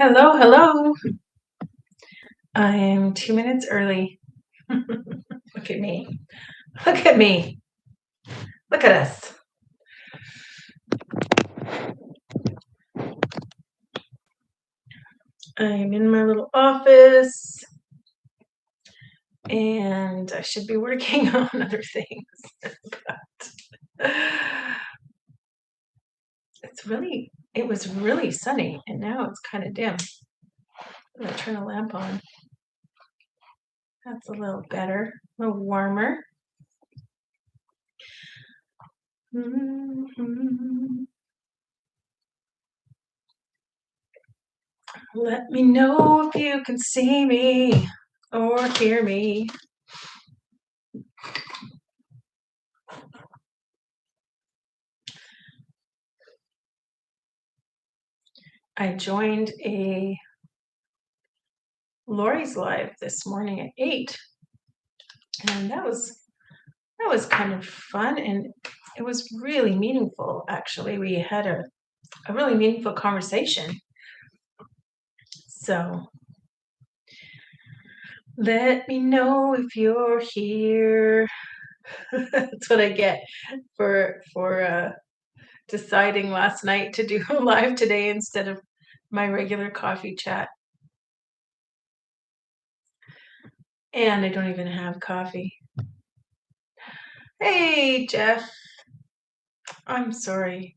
Hello, hello. I am 2 minutes early. Look at me. Look at me. Look at us. I'm in my little office and I should be working on other things. But it was really sunny and now it's kind of dim. I'm gonna turn the lamp on. That's a little better, a little warmer. Mhm. Let me know if you can see me or hear me. I joined a Lori's live this morning at 8, and that was kind of fun, and it was really meaningful. Actually, we had a really meaningful conversation. So let me know if you're here. That's what I get for deciding last night to do a live today instead of my regular coffee chat. And I don't even have coffee. Hey, Jeff. I'm sorry.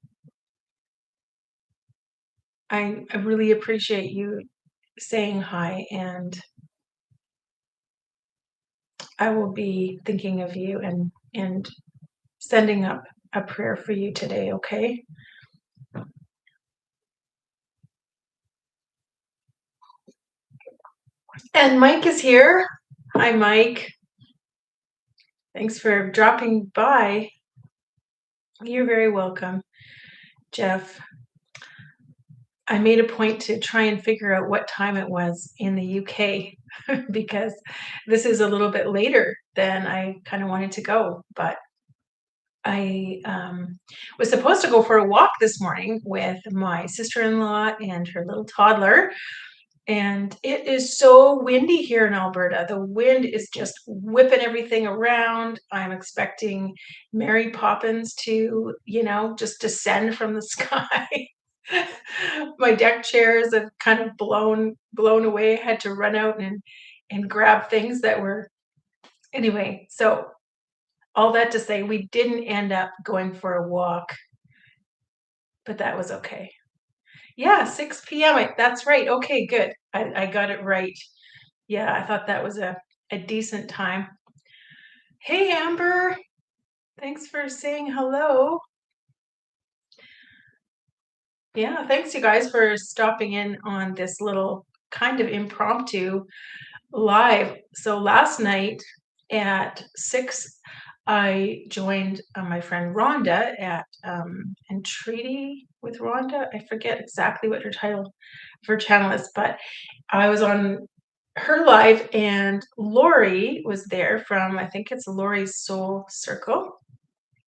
I really appreciate you saying hi, and I will be thinking of you and sending up a prayer for you today, okay? And Mike is here. Hi, Mike. Thanks for dropping by. You're very welcome, Jeff. I made a point to try and figure out what time it was in the UK because this is a little bit later than I kind of wanted to go. But I was supposed to go for a walk this morning with my sister-in-law and her little toddler. And it is so windy here in Alberta. The wind is just whipping everything around. I'm expecting Mary Poppins to, just descend from the sky. My deck chairs have kind of blown away. I had to run out and grab things that were anyway. So all that to say, we didn't end up going for a walk, but that was okay. Yeah, 6 p.m. That's right. Okay, good. I got it right. Yeah, I thought that was a decent time. Hey, Amber. Thanks for saying hello. Yeah, thanks you guys for stopping in on this little kind of impromptu live. So last night at 6, I joined my friend Rhonda at Entreaty with Rhonda. I forget exactly what her title of her channel is, but I was on her live and Lori was there from, I think it's Lori's Soul Circle.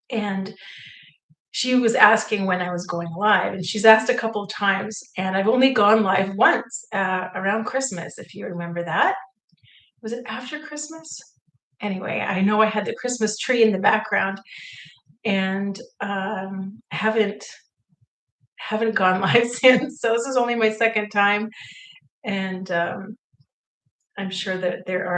And she was asking when I was going live, and she's asked a couple of times, and I've only gone live once around Christmas, if you remember that. Was it after Christmas? Anyway, I know I had the Christmas tree in the background, and haven't gone live since. So this is only my second time, and I'm sure that there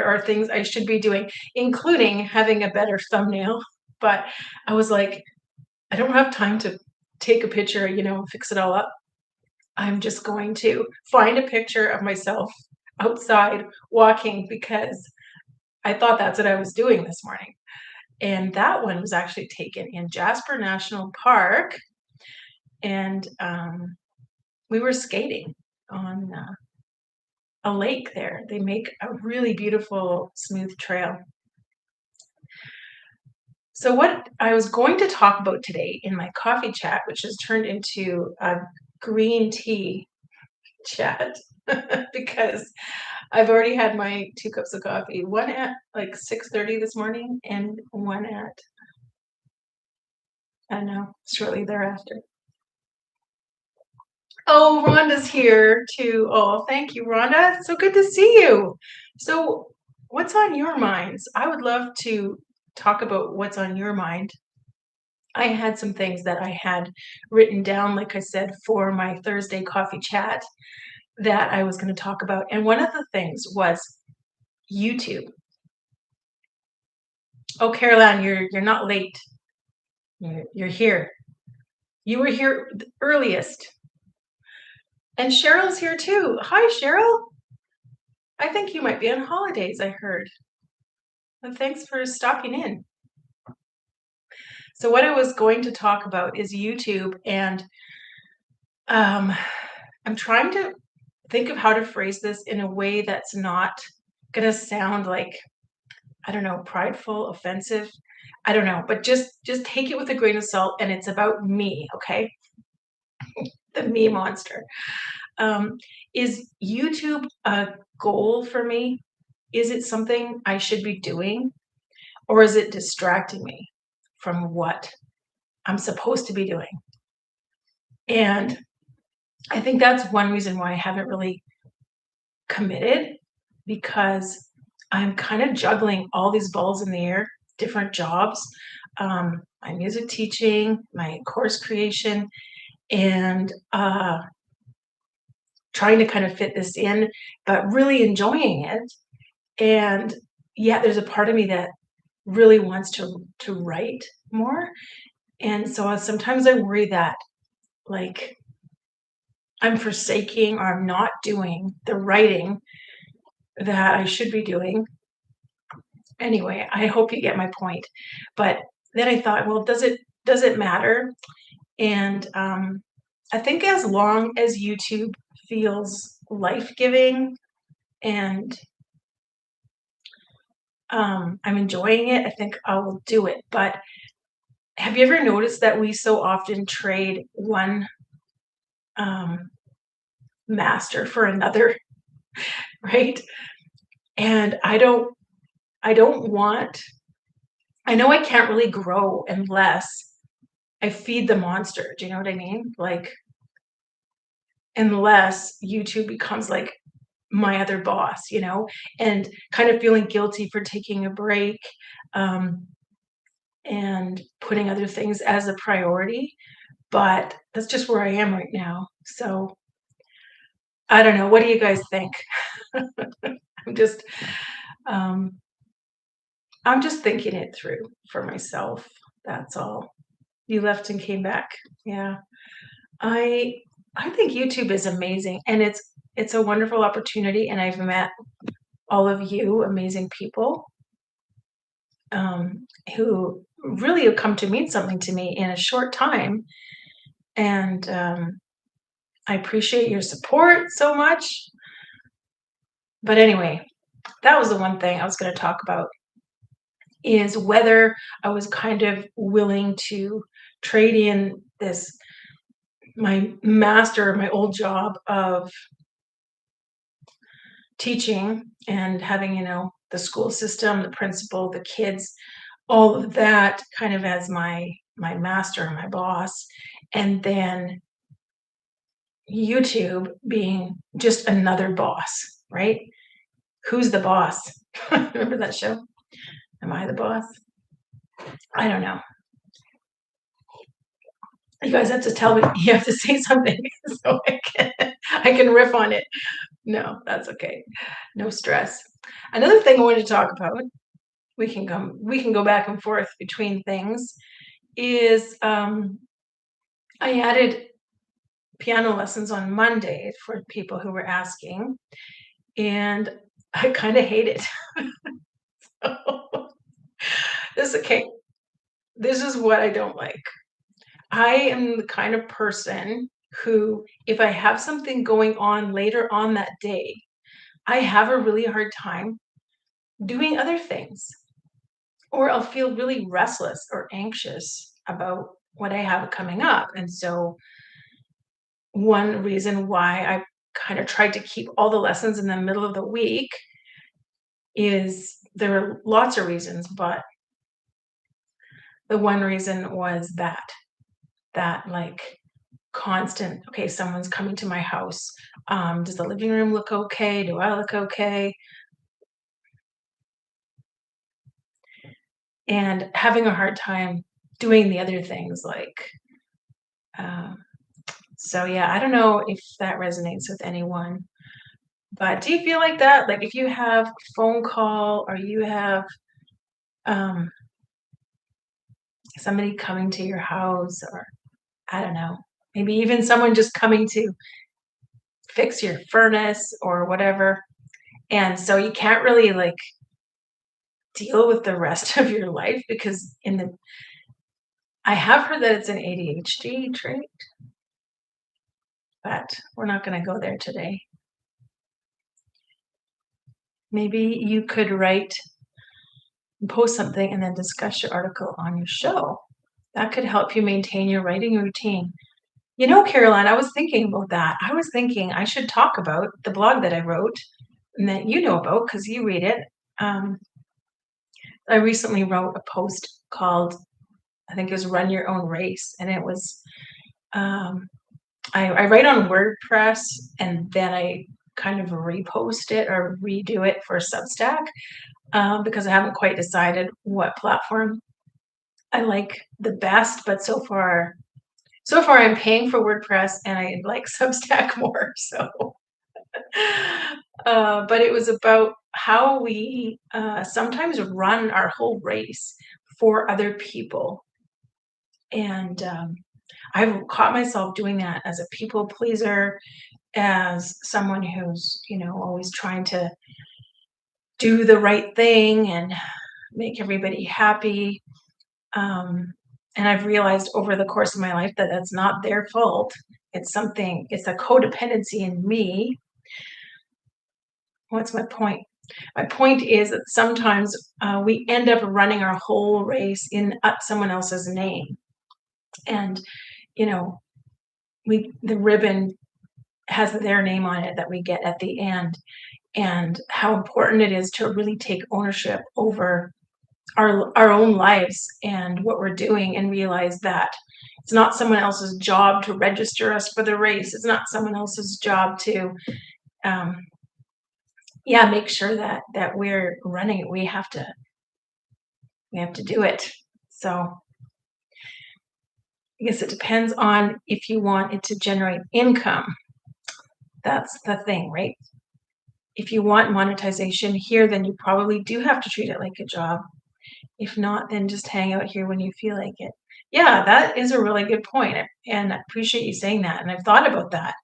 are things I should be doing, including having a better thumbnail. But I was like, I don't have time to take a picture, fix it all up. I'm just going to find a picture of myself outside walking because I thought that's what I was doing this morning. And that one was actually taken in Jasper National Park. And we were skating on a lake there. They make a really beautiful, smooth trail. So, what I was going to talk about today in my coffee chat, which has turned into a green tea chat, because I've already had my 2 cups of coffee, one at like 6:30 this morning and one at, I don't know, shortly thereafter. Oh, Rhonda's here too. Oh, thank you, Rhonda. So good to see you. So, what's on your minds? I would love to talk about what's on your mind. I had some things that I had written down, like I said, for my Thursday coffee chat that I was going to talk about. And one of the things was YouTube. Oh, Caroline, you're not late. You're here. You were here the earliest. And Cheryl's here too. Hi, Cheryl. I think you might be on holidays, I heard. And thanks for stopping in. So, what I was going to talk about is YouTube, and um, I'm trying to think of how to phrase this in a way that's not going to sound like, I don't know, prideful, offensive. I don't know, but just take it with a grain of salt, and it's about me, okay? The me monster. Um, is YouTube a goal for me? Is it something I should be doing, or is it distracting me from what I'm supposed to be doing? And I think that's one reason why I haven't really committed, because I'm kind of juggling all these balls in the air, different jobs, my music teaching, my course creation, and trying to kind of fit this in, but really enjoying it. And yet there's a part of me that really wants to write more. And so sometimes I worry that, like, I'm forsaking or I'm not doing the writing that I should be doing. Anyway, I hope you get my point. But then I thought, well, does it matter? And I think as long as YouTube feels life-giving and I'm enjoying it, I think I will do it. But have you ever noticed that we so often trade one um, master for another, right? And I don't want, I know I can't really grow unless I feed the monster. Do you know what I mean? Like, unless YouTube becomes like my other boss, and kind of feeling guilty for taking a break, um, and putting other things as a priority. But that's just where I am right now. So I don't know. What do you guys think? I'm just um, I'm just thinking it through for myself. That's all. You left and came back. Yeah. I I think YouTube is amazing, and it's a wonderful opportunity, and I've met all of you amazing people, who really have come to mean something to me in a short time, and I appreciate your support so much. But anyway, that was the one thing I was going to talk about, is whether I was kind of willing to trade in this, my master, my old job of teaching and having, the school system, the principal, the kids, all of that kind of as my master, my boss, and then YouTube being just another boss, right? Who's the boss? Remember that show? Am I the boss? I don't know. You guys have to tell me. You have to say something so I can riff on it. No, that's okay. No stress. Another thing I wanted to talk about, we can go back and forth between things, is I added piano lessons on Monday for people who were asking, and I kind of hate it. This okay. This is what I don't like. I am the kind of person who, if I have something going on later on that day, I have a really hard time doing other things, or I'll feel really restless or anxious about what I have coming up. And so, one reason why I kind of tried to keep all the lessons in the middle of the week is, there are lots of reasons, but the one reason was that like constant, okay, someone's coming to my house. Does the living room look okay? Do I look okay? And having a hard time doing the other things like, um, so yeah, I don't know if that resonates with anyone, but do you feel like that? Like if you have a phone call or you have um, somebody coming to your house, or I don't know, maybe even someone just coming to fix your furnace or whatever. And so you can't really like deal with the rest of your life because I have heard that it's an ADHD trait, but we're not going to go there today. Maybe you could write and post something and then discuss your article on your show. That could help you maintain your writing routine. You know, Caroline, I was thinking about that. I was thinking I should talk about the blog that I wrote and that you know about because you read it. Um, I recently wrote a post called, I think it was Run Your Own Race. And it was, um, I write on WordPress and then I kind of repost it or redo it for Substack because I haven't quite decided what platform I like the best. But so far I'm paying for WordPress and I like Substack more. So, but it was about how we sometimes run our whole race for other people. And I've caught myself doing that as a people pleaser, as someone who's, always trying to do the right thing and make everybody happy. Um, and I've realized over the course of my life that that's not their fault. It's a codependency in me. What's my point? My point is that sometimes we end up running our whole race in someone else's name. And, you know, the ribbon has their name on it that we get at the end, and how important it is to really take ownership over our own lives and what we're doing, and realize that it's not someone else's job to register us for the race. It's not someone else's job to um, make sure that we're running it. We have to do it. So I guess it depends on if you want it to generate income. That's the thing, right? If you want monetization here, then you probably do have to treat it like a job. If not, then just hang out here when you feel like it. Yeah, that is a really good point, and I appreciate you saying that. And I've thought about that.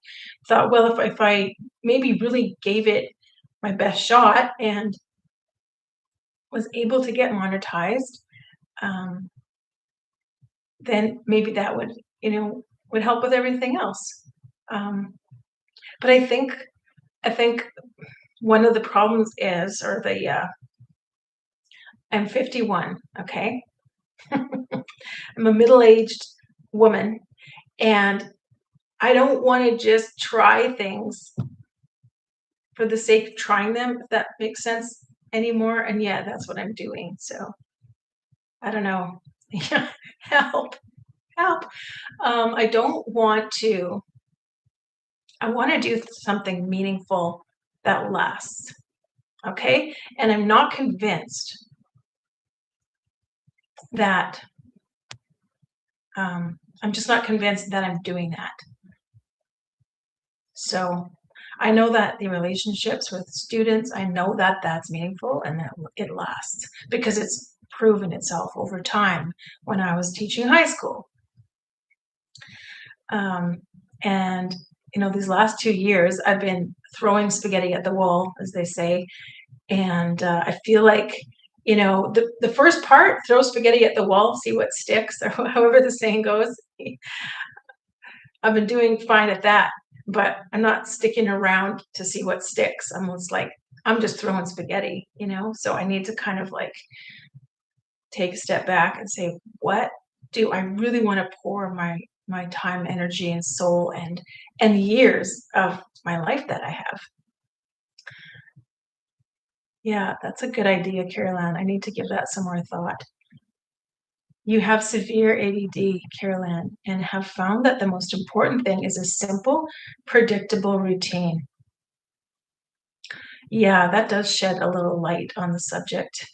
Thought, well, if I maybe really gave it my best shot and was able to get monetized, um, then maybe that would help with everything else. Um, but I think one of the problems is, or I'm 51. Okay, I'm a middle-aged woman, and I don't want to just try things for the sake of trying them, if that makes sense anymore. And yeah, that's what I'm doing. So I don't know. Yeah, help, help. I don't want to, I want to do something meaningful that lasts. Okay. And I'm not convinced that, I'm just not convinced that I'm doing that. So I know that the relationships with students, I know that that's meaningful and that it lasts because it's proven itself over time when I was teaching high school. Um, and, these last 2 years, I've been throwing spaghetti at the wall, as they say. And I feel like, the first part, throw spaghetti at the wall, see what sticks, or however the saying goes. I've been doing fine at that, but I'm not sticking around to see what sticks. I'm just throwing spaghetti, So I need to kind of like take a step back and say, what do I really want to pour my time, energy, and soul and years of my life that I have? Yeah, that's a good idea, Caroline. I need to give that some more thought. You have severe ADD, Carolyn, and have found that the most important thing is a simple, predictable routine. Yeah, that does shed a little light on the subject.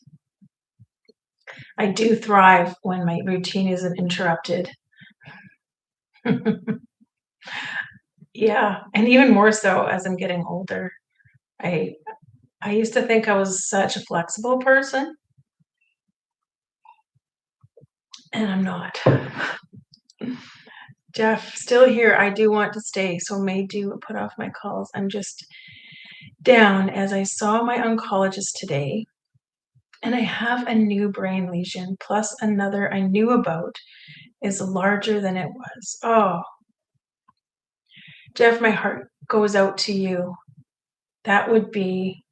I do thrive when my routine isn't interrupted. Yeah, and even more so as I'm getting older. I I used to think I was such a flexible person, and I'm not. Jeff, still here. I do want to stay, so may do put off my calls. I'm just down as I saw my oncologist today, and I have a new brain lesion plus another I knew about is larger than it was. Oh, Jeff, my heart goes out to you. That would be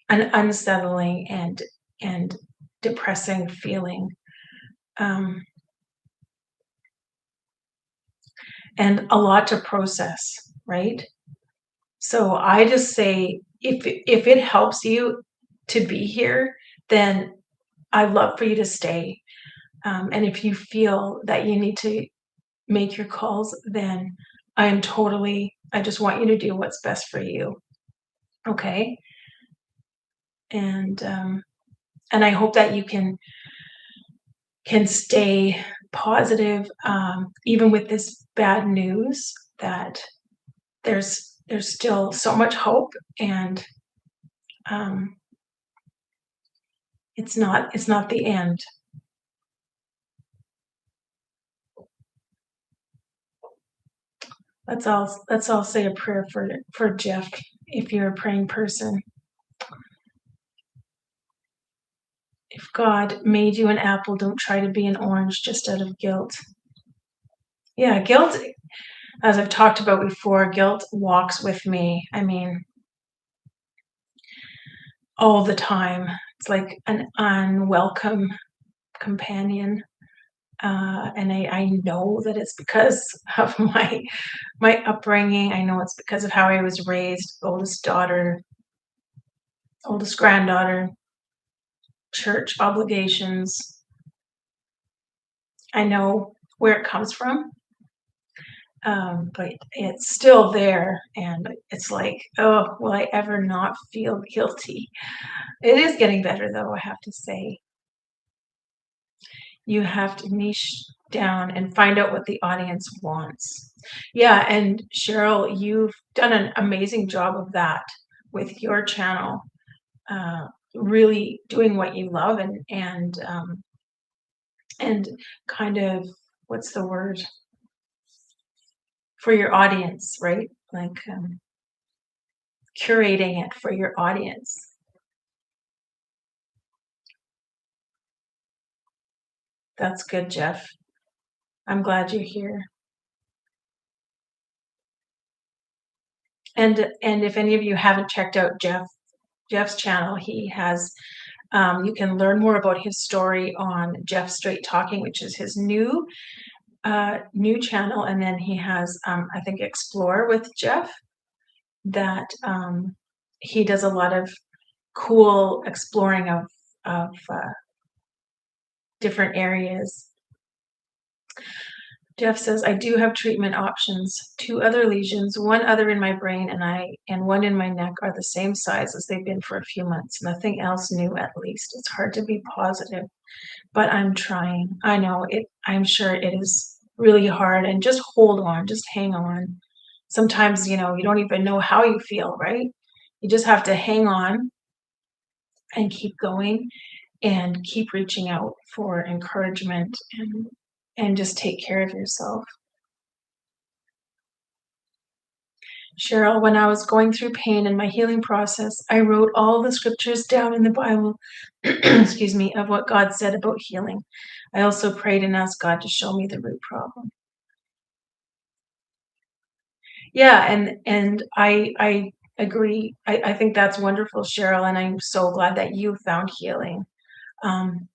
an unsettling and depressing feeling. Um, and a lot to process, right? So I just say if it helps you to be here, then I'd love for you to stay. And if you feel that you need to make your calls, then I just want you to do what's best for you. Okay. And and I hope that you can stay positive, even with this bad news, that there's still so much hope, and um, it's not the end. Let's all say a prayer for Jeff if you're a praying person. If God made you an apple, don't try to be an orange just out of guilt. Yeah, guilt, as I've talked about before, guilt walks with me. I mean, all the time. It's like an unwelcome companion. And I know that it's because of my upbringing. I know it's because of how I was raised, oldest daughter, oldest granddaughter, church obligations. I know where it comes from, but it's still there, and it's like, oh, will I ever not feel guilty? It is getting better, though, I have to say. You have to niche down and find out what the audience wants. Yeah, and Cheryl, you've done an amazing job of that with your channel, really doing what you love and kind of, what's the word, for your audience, right? Like curating it for your audience. That's good, Jeff. I'm glad you're here. And if any of you haven't checked out Jeff's channel, he has you can learn more about his story on Jeff Straight Talking, which is his new channel, and then he has I think Explore with Jeff, that he does a lot of cool exploring of different areas. Jeff says, I do have treatment options. Two other lesions, one other in my brain and one in my neck are the same size as they've been for a few months. Nothing else new, at least. It's hard to be positive, but I'm trying. I know it, I'm sure it is really hard, and just hold on, just hang on. Sometimes, you don't even know how you feel, right? You just have to hang on and keep going and keep reaching out for encouragement and just take care of yourself. Cheryl, when I was going through pain in my healing process, I wrote all the scriptures down in the Bible, excuse me, of what God said about healing. I also prayed and asked God to show me the root problem. Yeah, and I agree. I think that's wonderful, Cheryl, and I'm so glad that you found healing. Um,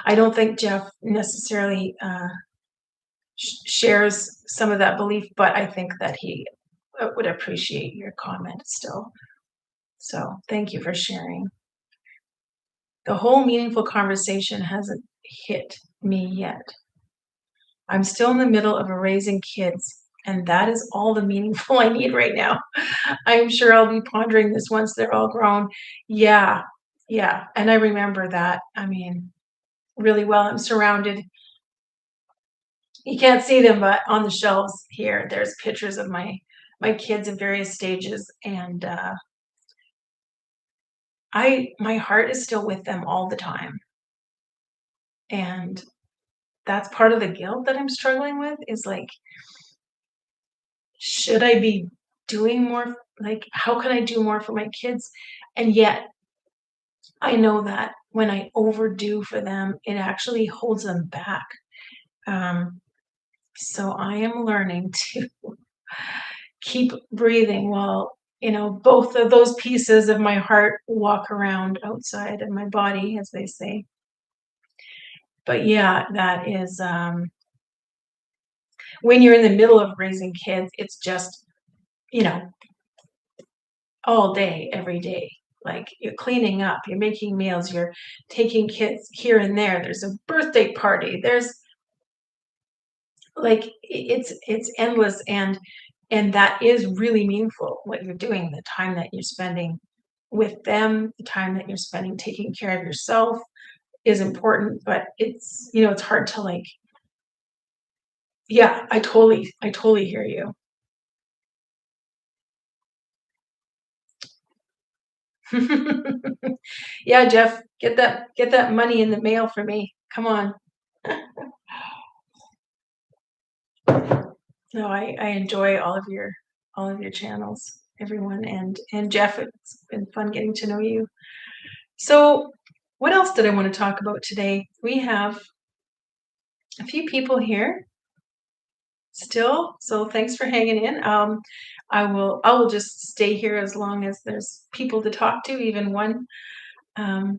I don't think Jeff necessarily shares some of that belief, but I think that he would appreciate your comment still. So thank you for sharing. The whole meaningful conversation hit me yet. I'm still in the middle of raising kids, and that is all the meaningful I need right now. I'm sure I'll be pondering this once they're all grown. Yeah, yeah. And I remember that. I mean, really well. I'm surrounded. You can't see them, but on the shelves here, there's pictures of my kids in various stages, and my heart is still with them all the time. And that's part of the guilt that I'm struggling with is like, should I be doing more? Like, how can I do more for my kids? And yet, I know that when I overdo for them, it actually holds them back. Um, so I am learning to keep breathing while, both of those pieces of my heart walk around outside of my body, as they say. But yeah, that is when you're in the middle of raising kids, it's just, you know, all day, every day. Like you're cleaning up, you're making meals, you're taking kids here and there. There's a birthday party. There's like it's endless, and that is really meaningful what you're doing, the time that you're spending with them, the time that you're spending taking care of yourself is important, but it's hard to like, yeah, I totally hear you. Yeah, Jeff, get that money in the mail for me. Come on. No, I enjoy all of your channels, everyone, and Jeff, it's been fun getting to know you. So, what else did I want to talk about today? We have a few people here still, so thanks for hanging in. I will just stay here as long as there's people to talk to, even one. Um,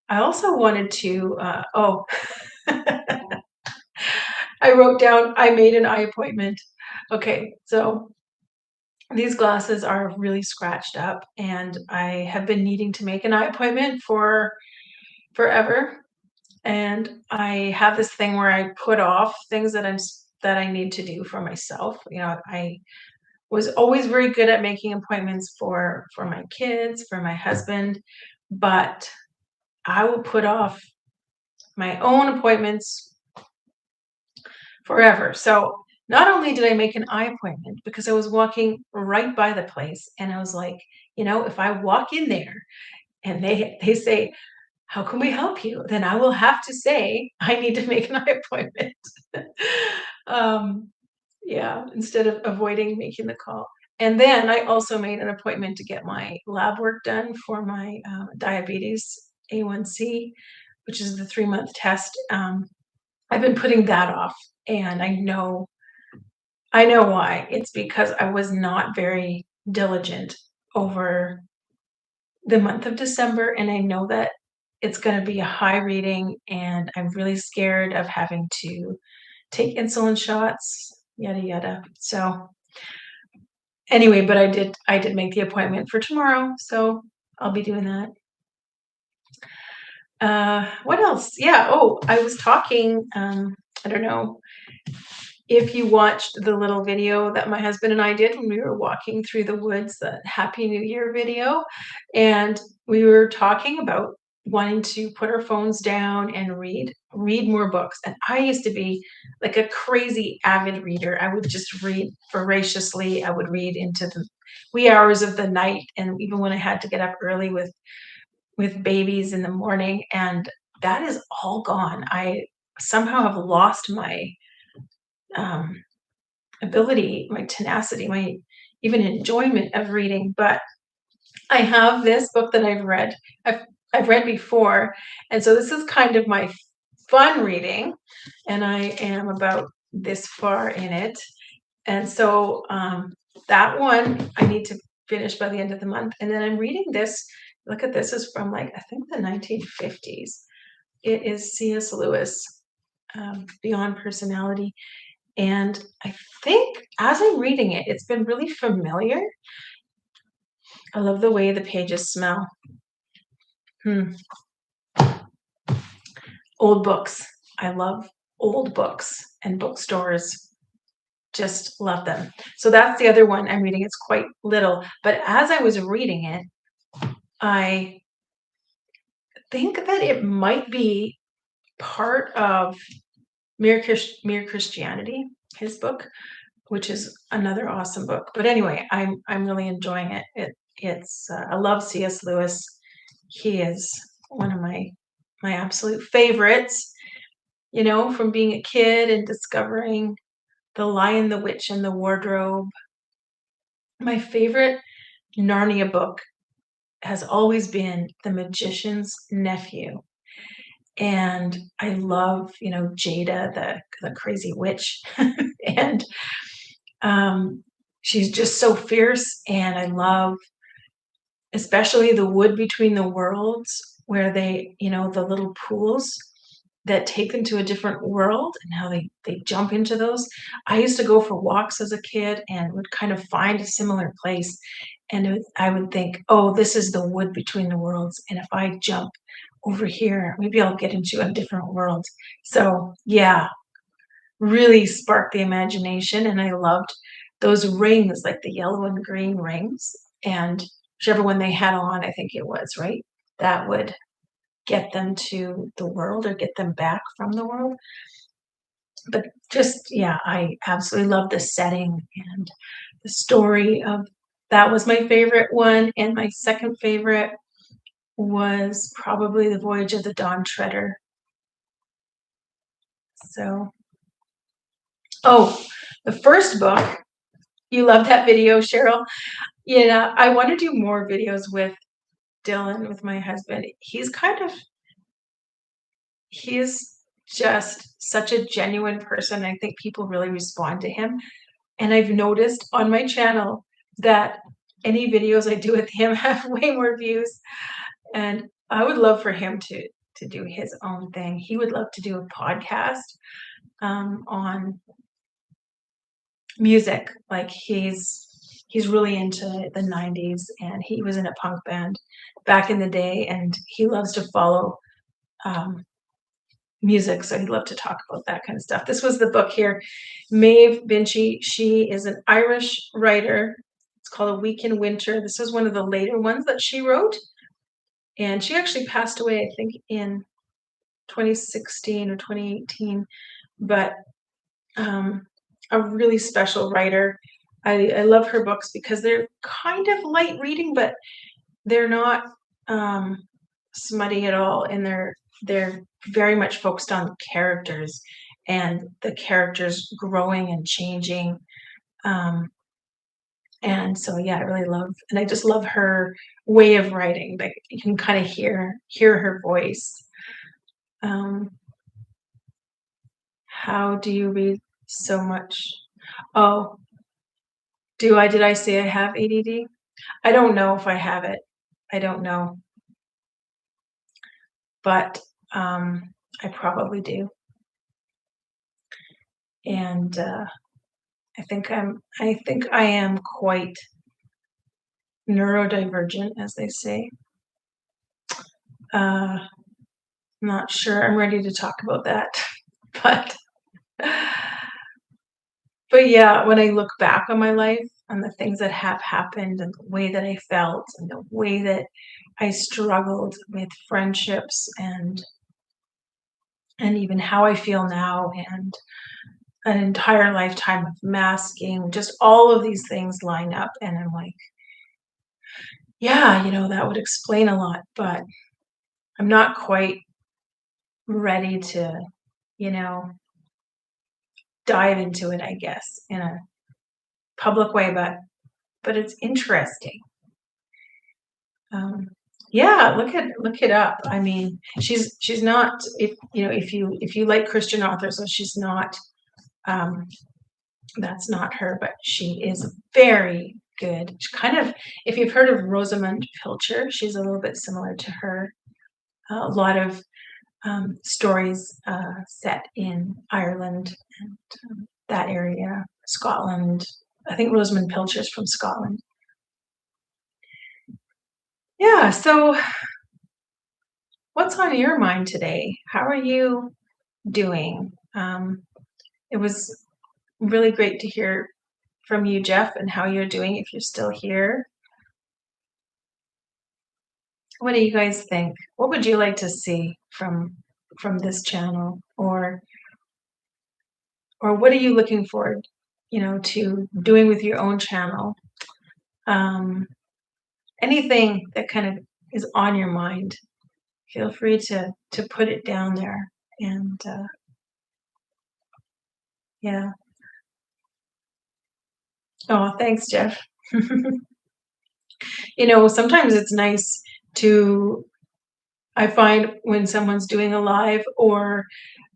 I also wanted to. I wrote down. I made an eye appointment. Okay, so these glasses are really scratched up, and I have been needing to make an eye appointment for forever. And I have this thing where I put off things that I need to do for myself. I was always very good at making appointments for my kids, for my husband, but I will put off my own appointments forever. So not only did I make an eye appointment because I was walking right by the place and I was like, if I walk in there and they say, how can we help you? Then I will have to say, I need to make an eye appointment. um, yeah, instead of avoiding making the call. And then I also made an appointment to get my lab work done for my diabetes A1C, which is the 3-month test. I've been putting that off, and I know why. It's because I was not very diligent over the month of December, and I know that it's going to be a high reading, and I'm really scared of having to take insulin shots, yada yada. So anyway, but I did make the appointment for tomorrow, so I'll be doing that. What else? Yeah. Oh, I was talking. I don't know if you watched the little video that my husband and I did when we were walking through the woods, the Happy New Year video, and we were talking about wanting to put our phones down and read more books. And I used to be like a crazy avid reader. I would just read voraciously. I would read into the wee hours of the night, and even when I had to get up early with babies in the morning, and that is all gone. I somehow have lost my um, ability, my tenacity, my even enjoyment of reading. But I have this book that I've read. I've read before, and so this is kind of my fun reading, and I am about this far in it. And so that one I need to finish by the end of the month. And then I'm reading this. Look at this is from like I think the 1950s. It is C.S. Lewis, Beyond Personality. And I think as I'm reading it, it's been really familiar. I love the way the pages smell. Hmm. old books. I love old books and bookstores. Just love them. So that's the other one I'm reading. It's quite little, but as I was reading it, I think that it might be part of Mere Christianity, his book, which is another awesome book. But anyway, I'm really enjoying it. It's I love C.S. Lewis. He is one of my absolute favorites. You know, from being a kid and discovering The Lion, the Witch, and the Wardrobe. My favorite Narnia book has always been The Magician's Nephew. And I love, Jada, the crazy witch. And she's just so fierce. And I love especially the wood between the worlds where they, the little pools that take them to a different world and how they jump into those. I used to go for walks as a kid and would kind of find a similar place, and I would think, "Oh, this is the wood between the worlds, and if I jump over here, maybe I'll get into a different world." So, yeah, really sparked the imagination, and I loved those rings, like the yellow and green rings, and whichever one they had on, I think it was, right? That would get them to the world or get them back from the world. But just, yeah, I absolutely love the setting and the story of that was my favorite one. And my second favorite was probably The Voyage of the Dawn Treader. So, oh, the first book, you love that video, Cheryl. Yeah, I want to do more videos with Dylan, with my husband. He's just such a genuine person. I think people really respond to him. And I've noticed on my channel that any videos I do with him have way more views. And I would love for him to do his own thing. He would love to do a podcast on music. Like he's really into the 90s, and he was in a punk band back in the day, and he loves to follow um, music, so he'd love to talk about that kind of stuff. This was the book here. Maeve Binchy, she is an Irish writer. It's called A Week in Winter. This was one of the later ones that she wrote, and she actually passed away, I think, in 2016 or 2018, but a really special writer. I love her books because they're kind of light reading, but they're not smutty at all, and they're very much focused on characters and the characters growing and changing. And so, yeah, I really love, and I just love her way of writing. Like you can kind of hear her voice. How do you read so much? Oh, did I say I have ADD? I don't know if I have it. I don't know, but I probably do. And I think I am quite neurodivergent, as they say. Not sure I'm ready to talk about that, but yeah, when I look back on my life and the things that have happened and the way that I felt and the way that I struggled with friendships and even how I feel now and an entire lifetime of masking, just all of these things line up, and I'm like, yeah, that would explain a lot, but I'm not quite ready to, you know, dive into it, I guess, in a public way, but it's interesting. Yeah, look it up. I mean, she's not, if you like Christian authors, so she's not that's not her, but she is very good. She kind of, if you've heard of Rosamund Pilcher, she's a little bit similar to her. A lot of stories set in Ireland and that area, Scotland. I think Rosamund Pilcher is from Scotland. Yeah, so What's on your mind today? How are you doing? It was really great to hear from you, Jeff, and how you're doing if you're still here. What do you guys think? What would you like to see from this channel? Or what are you looking forward, to doing with your own channel? Um, Anything that kind of is on your mind, feel free to put it down there. And yeah. Oh, thanks, Jeff. Sometimes it's nice to, I find when someone's doing a live or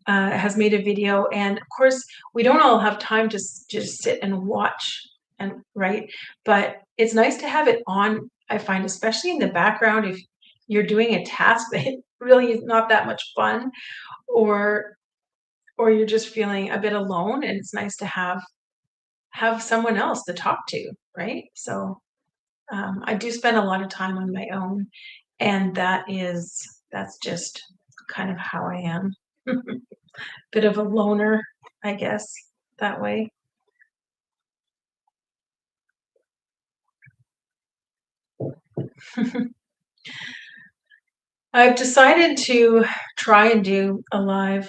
has made a video, and of course, we don't all have time to just sit and watch and right, but it's nice to have it on. I find, especially in the background, if you're doing a task that really is not that much fun, or you're just feeling a bit alone, and it's nice to have someone else to talk to, right? So I do spend a lot of time on my own, and that's just kind of how I am. Bit of a loner, I guess, that way. I've decided to try and do a live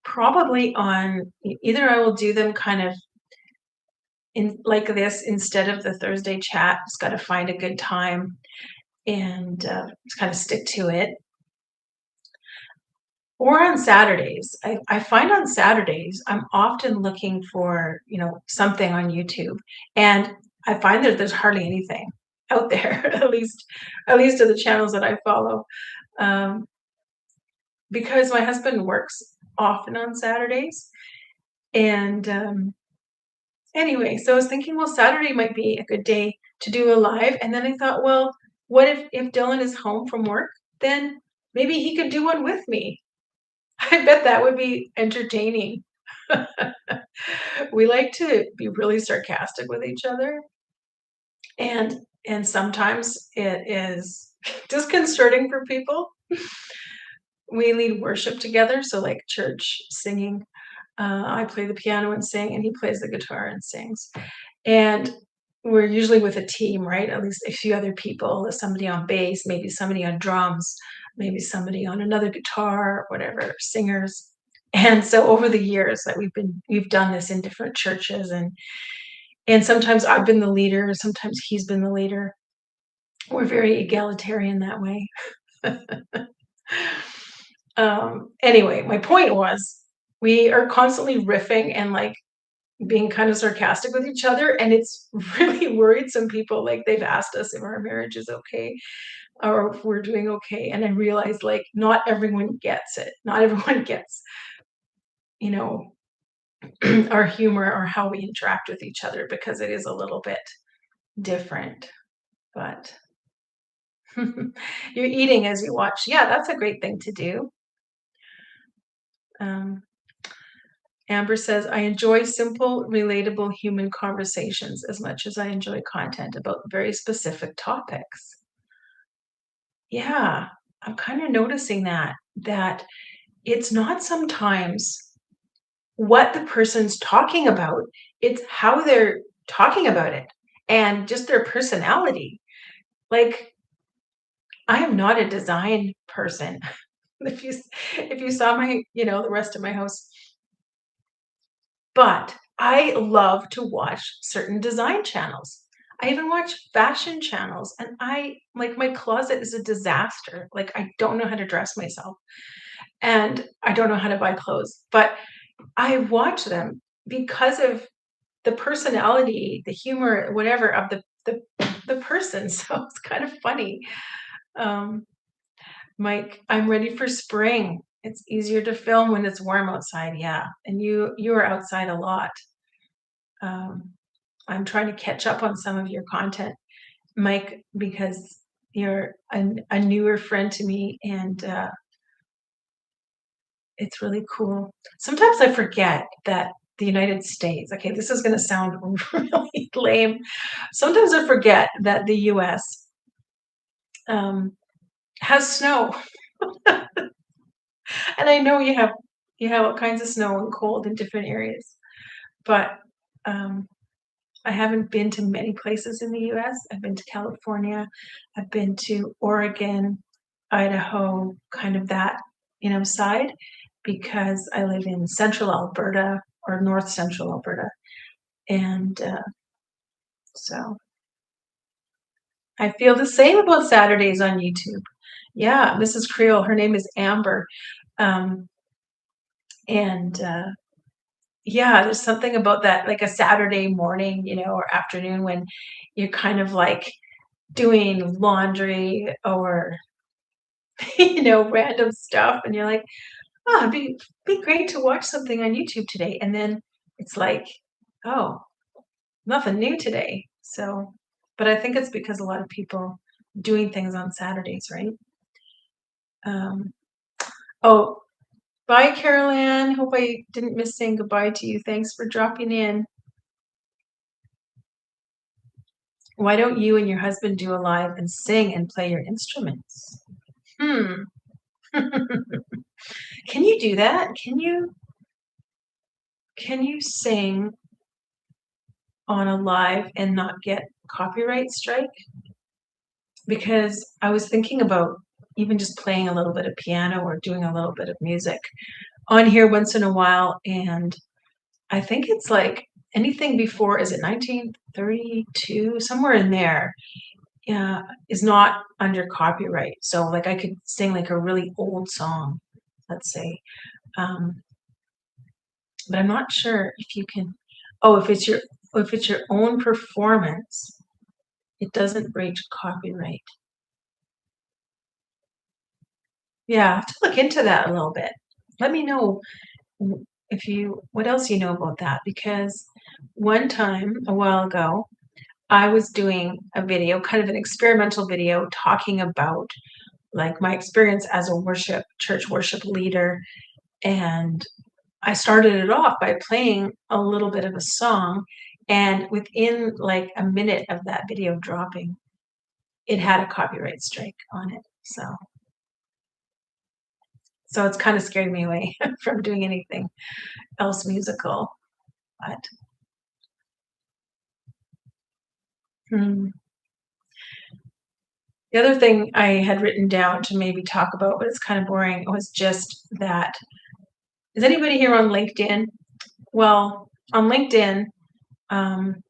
probably on either I will do them kind of in like this instead of the Thursday chat. Just got to find a good time and just kind of stick to it. Or on Saturdays. I find on Saturdays, I'm often looking for, something on YouTube. And I find that there's hardly anything out there, at least of the channels that I follow. Um, because my husband works often on Saturdays. And anyway, so I was thinking, well, Saturday might be a good day to do a live. And then I thought, well, what if Dylan is home from work? Then maybe he could do one with me. I bet that would be entertaining. We like to be really sarcastic with each other, and sometimes it is disconcerting for people. We lead worship together, so like church singing. I play the piano and sing, and he plays the guitar and sings. And we're usually with a team, right? At least a few other people, somebody on bass, maybe somebody on drums, maybe somebody on another guitar, whatever, singers. And so over the years that we've done this in different churches, and sometimes I've been the leader, sometimes he's been the leader. We're very egalitarian that way. Anyway, my point was we are constantly riffing and like being kind of sarcastic with each other, and it's really worried some people. Like they've asked us if our marriage is okay or if we're doing okay, and I realized like not everyone gets it. Not everyone gets, you know, our humor or how we interact with each other because it is a little bit different. But you're eating as you watch. Yeah, that's a great thing to do. Um, Amber says, I enjoy simple, relatable human conversations as much as I enjoy content about very specific topics. Yeah, I'm kind of noticing that it's not sometimes what the person's talking about, it's how they're talking about it and just their personality. Like, I am not a design person. If you saw my, the rest of my house, but I love to watch certain design channels. I even watch fashion channels, and I like my closet is a disaster. Like I don't know how to dress myself, and I don't know how to buy clothes, but I watch them because of the personality, the humor, whatever of the person. So it's kind of funny. Um, Mike, I'm ready for spring. It's easier to film when it's warm outside. Yeah, and you are outside a lot. Um, I'm trying to catch up on some of your content, Mike, because you're a newer friend to me, and it's really cool. Sometimes I forget that the United States, okay, this is going to sound really lame. Sometimes I forget that the US has snow. And I know you have all kinds of snow and cold in different areas, but, um, I haven't been to many places in the US. I've been to California, I've been to Oregon, Idaho, kind of that, side, because I live in central Alberta or north central Alberta, and, so I feel the same about Saturdays on YouTube. Yeah, Mrs. Creole, her name is Amber, um, and, yeah, there's something about that, like a Saturday morning, or afternoon when you're kind of like doing laundry or, random stuff, and you're like, "Oh, it'd be great to watch something on YouTube today." And then it's like, "Oh, nothing new today." So, but I think it's because a lot of people doing things on Saturdays, right? Um, oh, bye, Carol Ann. Hope I didn't miss saying goodbye to you. Thanks for dropping in. Why don't you and your husband do a live and sing and play your instruments? Hmm. Can you do that? Can you sing on a live and not get copyright strike? Because I was thinking about even just playing a little bit of piano or doing a little bit of music on here once in a while, and I think it's like anything before, is it 1932? Somewhere in there, yeah, is not under copyright. So, like, I could sing, like, a really old song, let's say, um, but I'm not sure if you can. Oh, if it's your own performance, it doesn't breach copyright. Yeah, I have to look into that a little bit. Let me know if you what else you know about that, because one time a while ago, I was doing a video, kind of an experimental video talking about like my experience as a church worship leader, and I started it off by playing a little bit of a song, and within like a minute of that video dropping, it had a copyright strike on it. So it's kind of scared me away from doing anything else musical. But hmm. The other thing I had written down to maybe talk about, but it's kind of boring, was just that. Is anybody here on LinkedIn? Well, on LinkedIn, um,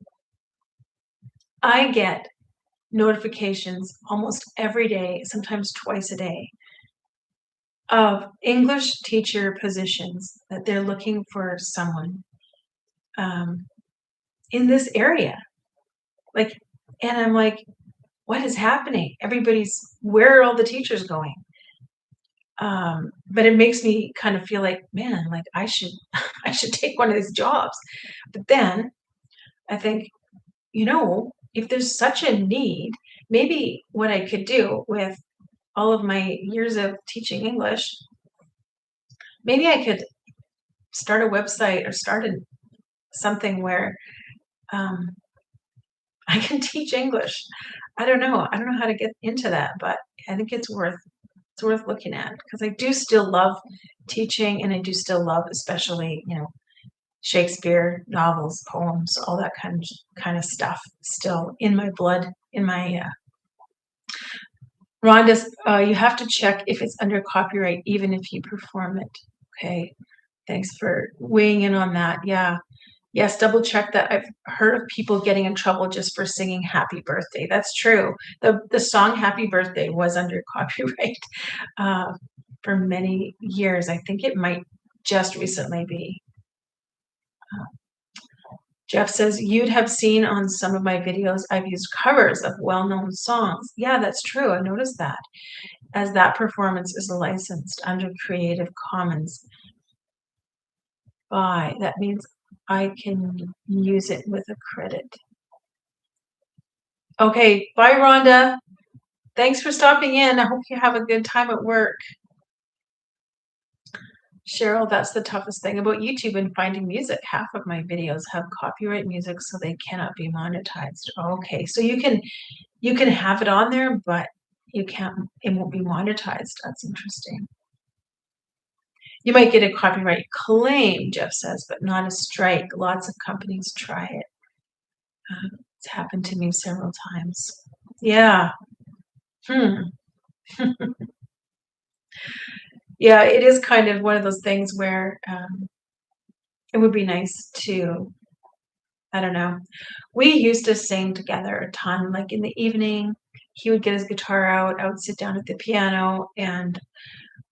I get notifications almost every day, sometimes twice a day, of English teacher positions that they're looking for someone um, in this area. Like, and I'm like, what is happening? Where are all the teachers going? But it makes me kind of feel like, man, like I should, I should take one of these jobs. But then I think, if there's such a need, maybe what I could do with all of my years of teaching English, maybe I could start a website or something where um, I can teach English. I don't know. I don't know how to get into that, but I think it's worth looking at, because I do still love teaching, and I do still love, especially, Shakespeare, novels, poems, all that kind of stuff still in my blood, in my Rhonda, you have to check if it's under copyright, even if you perform it. Okay. Thanks for weighing in on that. Yeah. Yes, double check that. I've heard of people getting in trouble just for singing happy birthday. That's true. The song Happy Birthday was under copyright uh, for many years. I think it might just recently be. Jeff says, you'd have seen on some of my videos, I've used covers of well-known songs. Yeah, that's true. I noticed that, as that performance is licensed under Creative Commons by. That means I can use it with a credit. Okay, bye, Rhonda. Thanks for stopping in. I hope you have a good time at work. Cheryl, that's the toughest thing about YouTube and finding music. Half of my videos have copyright music, so they cannot be monetized. Okay, so you can have it on there, but you can't, it won't be monetized. That's interesting. You might get a copyright claim, Jeff says, but not a strike. Lots of companies try it. It's happened to me several times. Yeah. Hmm. Yeah, it is kind of one of those things where it would be nice to, I don't know. We used to sing together a ton, like in the evening. He would get his guitar out, I would sit down at the piano, and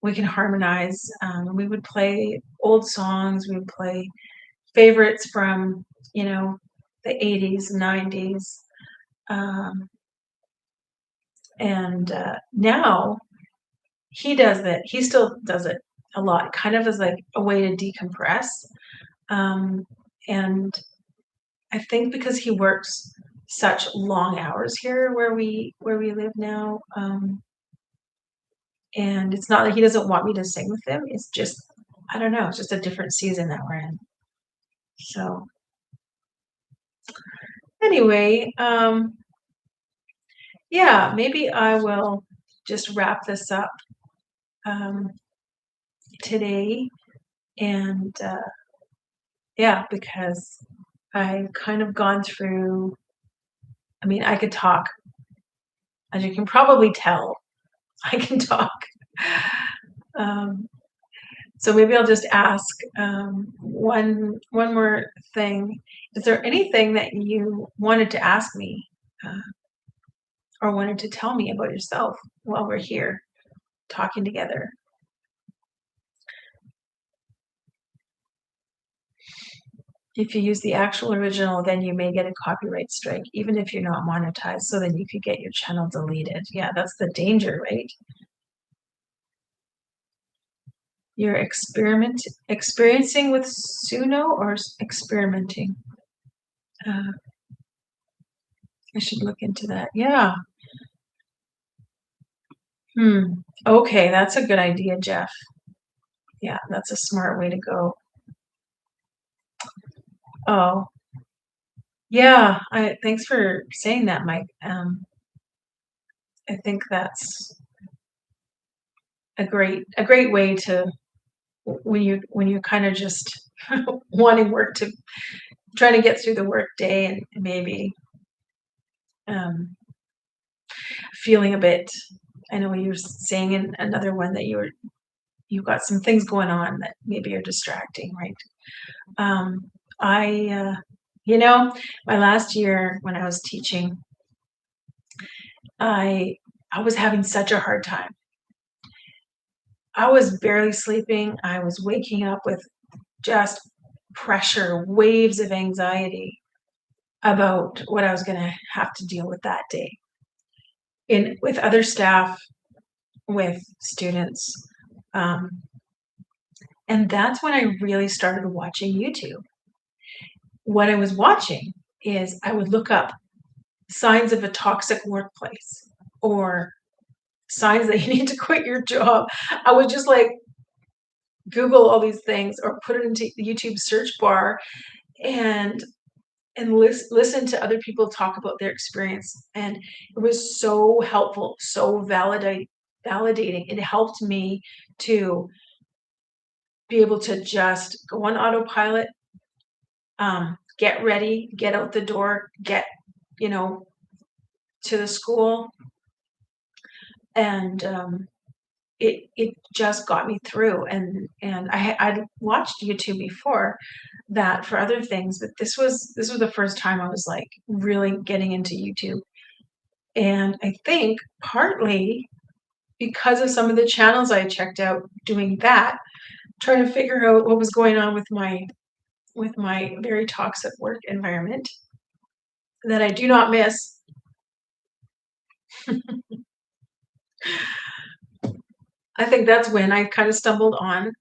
we can harmonize. We would play old songs, we would play favorites from, you know, the 80s, 90s. Um, and now he does it. He still does it a lot, kind of as like a way to decompress. And I think because he works such long hours here where we live now, and it's not that he doesn't want me to sing with him. It's just, I don't know. It's just a different season that we're in. So anyway, yeah, maybe I will just wrap this up um, today, and yeah, because I've kind of gone through. I mean, I could talk, as you can probably tell. I can talk. Um, so maybe I'll just ask one more thing. Is there anything that you wanted to ask me or wanted to tell me about yourself while we're here talking together? If you use the actual original, then you may get a copyright strike, even if you're not monetized. So then you could get your channel deleted. Yeah, that's the danger, right? You're experiencing with Suno or experimenting? Uh, I should look into that. Yeah. Okay, that's a good idea, Jeff. Yeah, that's a smart way to go. Oh, yeah. Thanks for saying that, Mike. I think that's a great way to, when you kind of just wanting work to, trying to get through the work day, and maybe um, feeling a bit. I know you were saying in another one that you got some things going on that maybe are distracting, right? I you know, my last year when I was teaching, I I was having such a hard time. I was barely sleeping. I was waking up with just pressure, waves of anxiety about what I was going to have to deal with that day. In with other staff, with students. Um, and that's when I really started watching YouTube. What I was watching is I would look up signs of a toxic workplace or signs that you need to quit your job. I would just like Google all these things or put it into the YouTube search bar and listen to other people talk about their experience. And it was so helpful, so validating. It helped me to be able to just go on autopilot, get ready, get out the door, get, you know, to the school, and it just got me through. And I'd watched YouTube before that for other things, but this was the first time I was like really getting into YouTube. And I think partly because of some of the channels I checked out doing that, trying to figure out what was going on with my very toxic work environment that I do not miss. I think that's when I kind of stumbled on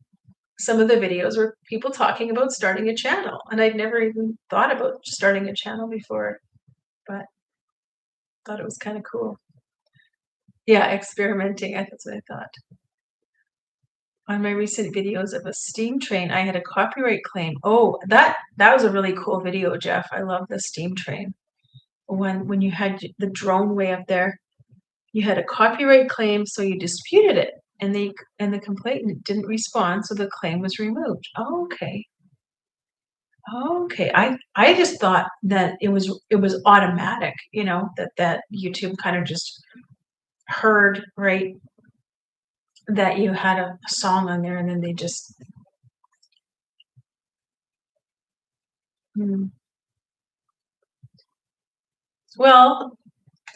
some of the videos where people talking about starting a channel, and I'd never even thought about starting a channel before, but thought it was kind of cool. Yeah, experimenting. That's what I thought. On my recent videos of a steam train, I had a copyright claim. Oh, that was a really cool video, Jeff. I love the steam train. When you had the drone way up there. You had a copyright claim, so you disputed it, and the complainant didn't respond, so the claim was removed. Oh, okay. Okay. I just thought that it was automatic, that YouTube kind of just heard, right, that you had a song on there and then they just hmm. Well,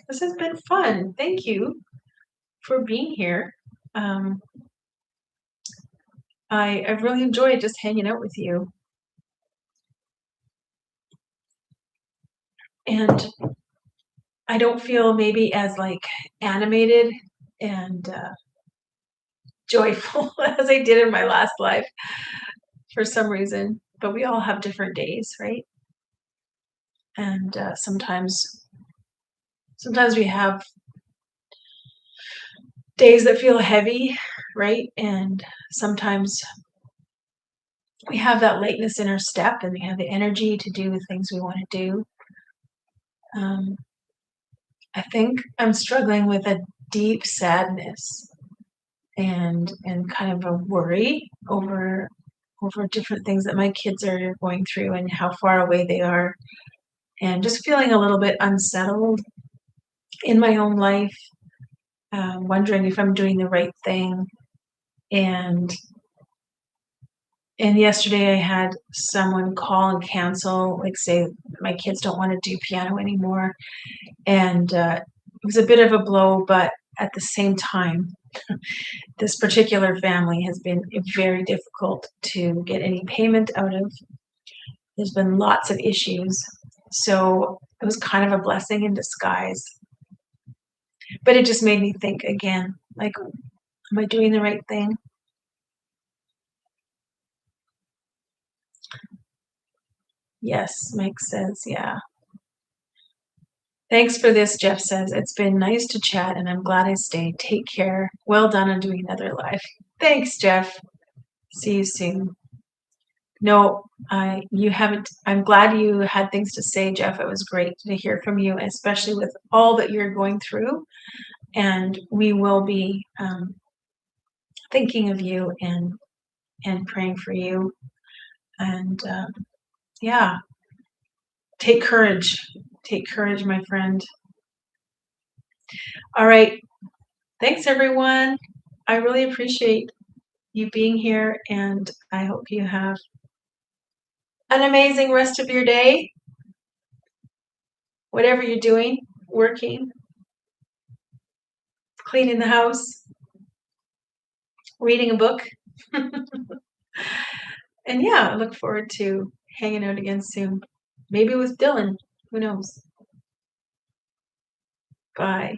this has been fun. Thank you for being here. Um, I've really enjoyed just hanging out with you. And I don't feel maybe as like animated and joyful as I did in my last life for some reason. But we all have different days, right? And sometimes we have days that feel heavy, right? And sometimes we have that lightness in our step and we have the energy to do the things we want to do. Um, I think I'm struggling with a deep sadness and kind of a worry over different things that my kids are going through and how far away they are, and just feeling a little bit unsettled in my own life, wondering if I'm doing the right thing. And and yesterday I had someone call and cancel, like say my kids don't want to do piano anymore, and it was a bit of a blow, but at the same time, this particular family has been very difficult to get any payment out of. There's been lots of issues. So it was kind of a blessing in disguise. But it just made me think again, like, am I doing the right thing? Yes, Mike says, yeah. Thanks for this, Jeff says. It's been nice to chat and I'm glad I stayed. Take care. Well done on doing another live. Thanks, Jeff. See you soon. No, you haven't. I'm glad you had things to say, Jeff. It was great to hear from you, especially with all that you're going through. And we will be thinking of you and praying for you. And yeah, take courage. Take courage, my friend. All right. Thanks, everyone. I really appreciate you being here, and I hope you have an amazing rest of your day, whatever you're doing, working, cleaning the house, reading a book. And yeah, I look forward to hanging out again soon. Maybe with Dylan. Who knows? Bye.